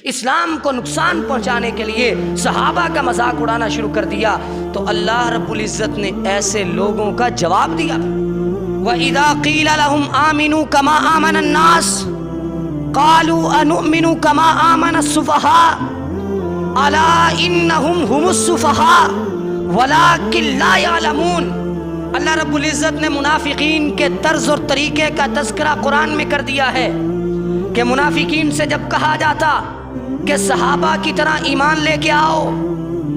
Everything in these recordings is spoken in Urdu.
اسلام کو نقصان پہنچانے کے لیے صحابہ کا مذاق اڑانا شروع کر دیا، تو اللہ رب العزت نے ایسے لوگوں کا جواب دیا۔ وَإِذَا قِيلَ لَهُمْ آمِنُوا كَمَا آمَنَ النَّاسُ قَالُوا أَنُؤْمِنُ كَمَا آمَنَ السُّفَهَاءُ أَلَا إِنَّهُمْ هُمُ السُّفَهَاءُ وَلَكِنْ لَا يَعْلَمُونَ۔ اللہ رب العزت نے منافقین کے طرز اور طریقے کا تذکرہ قرآن میں کر دیا ہے کہ منافقین سے جب کہا جاتا کہ صحابہ کی طرح ایمان لے کے آؤ،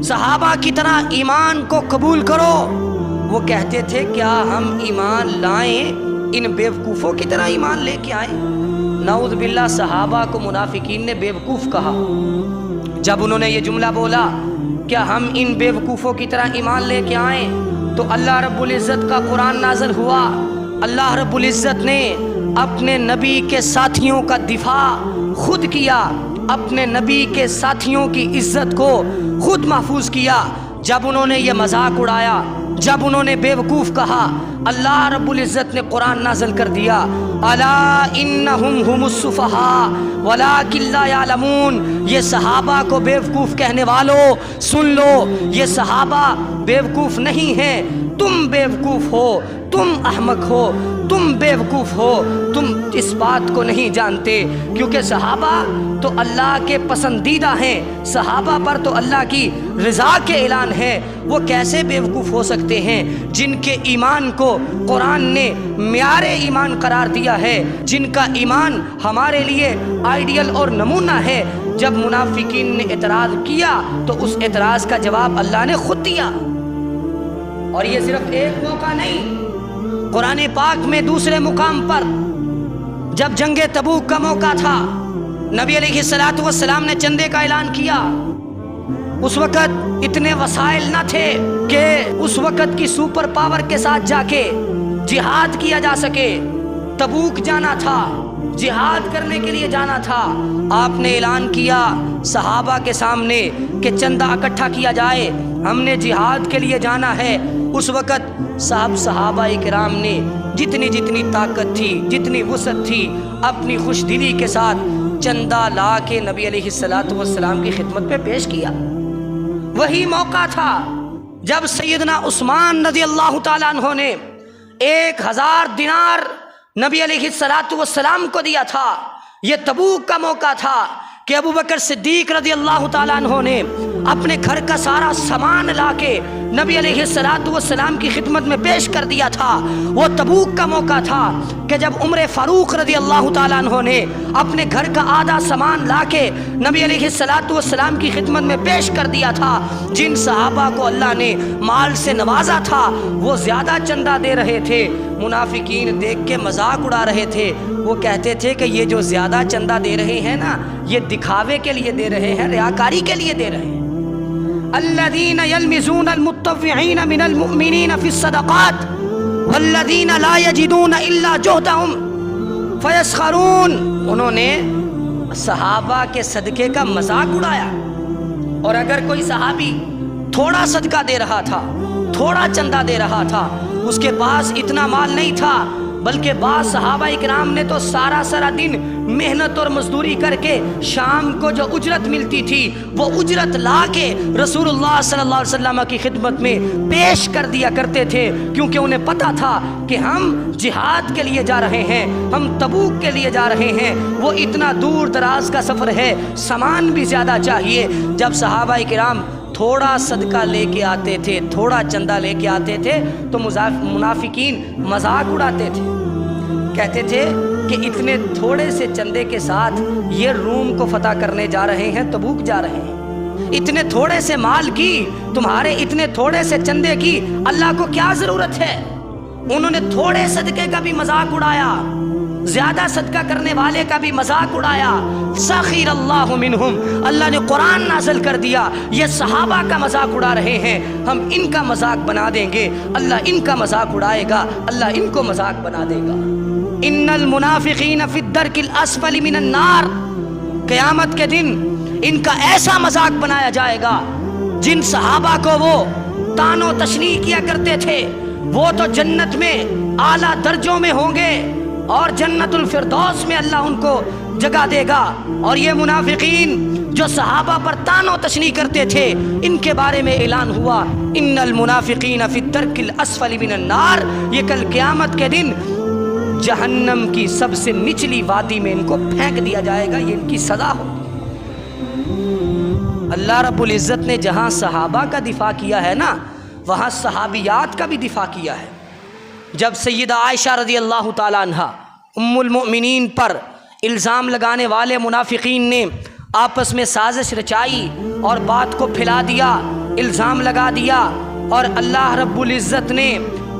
صحابہ کی طرح ایمان کو قبول کرو، وہ کہتے تھے کیا ہم ایمان لائیں ان بیوقوفوں کی طرح ایمان لے کے آئیں؟ نعوذ باللہ، صحابہ کو منافقین نے بیوقوف کہا۔ جب انہوں نے یہ جملہ بولا کیا ہم ان بیوقوفوں کی طرح ایمان لے کے آئیں، تو اللہ رب العزت کا قرآن نازل ہوا۔ اللہ رب العزت نے اپنے نبی کے ساتھیوں کا دفاع خود کیا، اپنے نبی کے ساتھیوں کی عزت کو خود محفوظ کیا۔ جب انہوں نے یہ مذاق اڑایا، جب انہوں نے بیوقوف کہا، اللہ رب العزت نے قرآن نازل کر دیا، الا انہم ہم السفہاء ولکن لا یعلمون۔ یہ صحابہ کو بیوقوف کہنے والوں سن لو، یہ صحابہ بیوقوف نہیں ہیں، تم بیوقوف ہو، تم احمق ہو، تم بیوقوف ہو، تم اس بات کو نہیں جانتے، کیونکہ صحابہ تو اللہ کے پسندیدہ ہیں، صحابہ پر تو اللہ کی رضا کے اعلان ہے۔ وہ کیسے بیوقوف ہو سکتے ہیں جن کے ایمان کو قرآن نے معیار ایمان قرار دیا ہے، جن کا ایمان ہمارے لیے آئیڈیل اور نمونہ ہے۔ جب منافقین نے اعتراض کیا تو اس اعتراض کا جواب اللہ نے خود دیا۔ اور یہ صرف ایک موقع نہیں، قرآن پاک میں دوسرے مقام پر جب جنگ تبوک کا موقع تھا، نبی علیہ الصلوۃ والسلام نے چندے کا اعلان کیا۔ اس وقت اتنے وسائل نہ تھے کہ اس وقت کی سپر پاور کے ساتھ جا کے جہاد کیا جا سکے۔ تبوک جانا تھا، جہاد کرنے کے لیے جانا تھا۔ آپ نے اعلان کیا صحابہ کے سامنے کہ چندہ اکٹھا کیا جائے، ہم نے جہاد کے لیے جانا ہے۔ اس وقت صحابہ کرام نے جتنی جتنی طاقت تھی، جتنی وسعت تھی، اپنی خوش دلی کے ساتھ چندہ لا کے نبی علیہ الصلوۃ والسلام کی خدمت پہ پیش کیا۔ وہی موقع تھا جب سیدنا عثمان رضی اللہ تعالیٰ عنہ نے 1000 دینار نبی علیہ الصلوۃ والسلام کو دیا تھا۔ یہ تبوک کا موقع تھا کہ ابو بکر صدیق رضی اللہ تعالیٰ عنہ نے اپنے گھر کا سارا سامان لا کے نبی علیہ الصلوۃ والسلام کی خدمت میں پیش کر دیا تھا۔ وہ تبوک کا موقع تھا کہ جب عمر فاروق رضی اللہ تعالیٰ عنہ نے اپنے گھر کا آدھا سامان لا کے نبی علیہ الصلوۃ والسلام کی خدمت میں پیش کر دیا تھا۔ جن صحابہ کو اللہ نے مال سے نوازا تھا وہ زیادہ چندہ دے رہے تھے، منافقین دیکھ کے مذاق اڑا رہے تھے۔ وہ کہتے تھے کہ یہ جو زیادہ چندہ دے رہے ہیں نا، یہ دکھاوے کے لیے دے رہے ہیں، ریاکاری کے لیے دے رہے ہیں۔ الذین یلمزون المتطوعین من المؤمنین فی الصدقات والذین لا یجدون الا جہدہم فیسخرون۔ انہوں نے صحابہ کے صدقے کا مذاق اڑایا، اور اگر کوئی صحابی تھوڑا صدقہ دے رہا تھا، تھوڑا چندہ دے رہا تھا، اس کے پاس اتنا مال نہیں تھا، بلکہ بعض صحابہ اکرام نے تو سارا دن محنت اور مزدوری کر کے شام کو جو اجرت ملتی تھی وہ اجرت لا کے رسول اللہ صلی اللہ علیہ وسلم کی خدمت میں پیش کر دیا کرتے تھے، کیونکہ انہیں پتا تھا کہ ہم جہاد کے لیے جا رہے ہیں، ہم تبوک کے لیے جا رہے ہیں، وہ اتنا دور دراز کا سفر ہے، سامان بھی زیادہ چاہیے۔ جب صحابہ کرام تھوڑا صدقہ لے کے آتے تھے، تھوڑا چندہ لے کے آتے تھے، تو منافقین مذاق اڑاتے تھے، کہتے تھے کہ اتنے تھوڑے سے چندے کے ساتھ یہ روم کو فتح کرنے جا رہے ہیں، تبوک جا رہے ہیں، اتنے تھوڑے سے مال کی، تمہارے اتنے تھوڑے سے چندے کی اللہ کو کیا ضرورت ہے؟ انہوں نے تھوڑے صدقے کا بھی مذاق اڑایا، زیادہ صدقہ کرنے والے کا بھی مذاق اڑایا۔ سخر اللہ منہم، اللہ نے قرآن نازل کر دیا، یہ صحابہ کا مذاق اڑا رہے ہیں، ہم ان کا مذاق بنا دیں گے، اللہ ان کا مذاق اڑائے گا، اللہ ان کو مذاق بنا دے گا۔ ان المنافقین فی الدرک الاسفل من النار، قیامت کے دن ان کا ایسا مذاق بنایا جائے گا، جن صحابہ کو وہ طعن و تشنیع کیا کرتے تھے وہ تو جنت میں اعلیٰ درجوں میں ہوں گے، اور جنت الفردوس میں اللہ ان کو جگہ دے گا۔ اور یہ منافقین جو صحابہ پر طعن و تشنیع کرتے تھے، ان کے بارے میں اعلان ہوا ان المنافقین فی الدرک الاسفل من النار، یہ کل قیامت کے دن جہنم کی سب سے نچلی وادی میں ان کو پھینک دیا جائے گا، یہ ان کی سزا ہوگی۔ اللہ رب العزت نے جہاں صحابہ کا دفاع کیا ہے نا، وہاں صحابیات کا بھی دفاع کیا ہے۔ جب سیدہ عائشہ رضی اللہ تعالیٰ عنہ ام المؤمنین پر الزام لگانے والے منافقین نے آپس میں سازش رچائی اور بات کو پھیلا دیا، الزام لگا دیا، اور اللہ رب العزت نے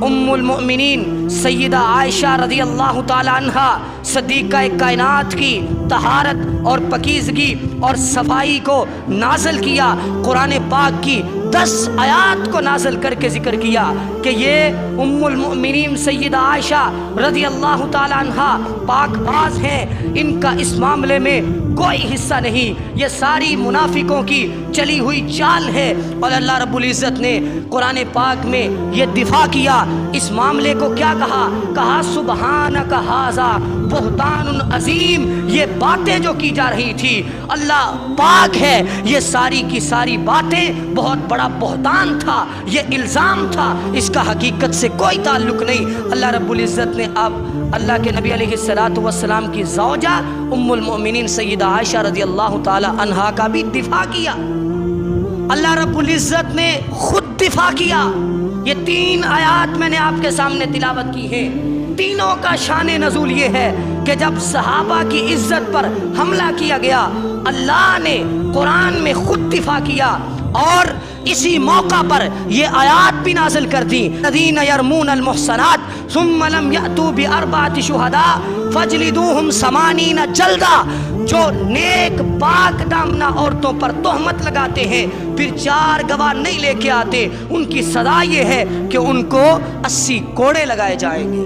ام المؤمنین سیدہ عائشہ رضی اللہ تعالی عنہ صدیقہ کائنات کی طہارت اور پاکیزگی اور صفائی کو نازل کیا، قرآن پاک کی 10 آیات کو نازل کر کے ذکر کیا کہ یہ ام المؤمنین سیدہ عائشہ رضی اللہ تعالی عنہ پاک باز ہیں، ان کا اس معاملے میں کوئی حصہ نہیں، یہ ساری منافقوں کی چلی ہوئی چال ہے۔ اور اللہ رب العزت نے قرآن پاک میں یہ دفاع کیا، اس معاملے کو کیا کہا سبحانک ھذا بہتان عظیم، یہ باتیں جو کی جا رہی تھی اللہ پاک ہے، یہ ساری کی ساری باتیں بہت بڑا بہتان تھا، یہ الزام تھا، اس کا حقیقت سے کوئی تعلق نہیں۔ اللہ رب العزت نے اب اللہ کے نبی علیہ السلام کی زوجہ ام المؤمنین سیدہ عائشہ رضی اللہ تعالی عنہا کا بھی دفاع کیا، اللہ رب العزت نے خود دفاع کیا۔ یہ 3 آیات میں نے آپ کے سامنے تلاوت کی ہیں، تینوں کا شان نزول یہ ہے کہ جب صحابہ کی عزت پر حملہ کیا گیا، اللہ نے قرآن میں خود دفاع کیا، اور اسی موقع پر یہ آیات بھی نازل کر دی الذین یرمون المحصنات ثم لم یأتوا بأربعة شہداء فاجلدوہم 80 جلدہ، جو نیک پاک دامنہ عورتوں پر تہمت لگاتے ہیں پھر 4 گواہ نہیں لے کے آتے، ان کی سزا یہ ہے کہ ان کو 80 کوڑے لگائے جائیں گے۔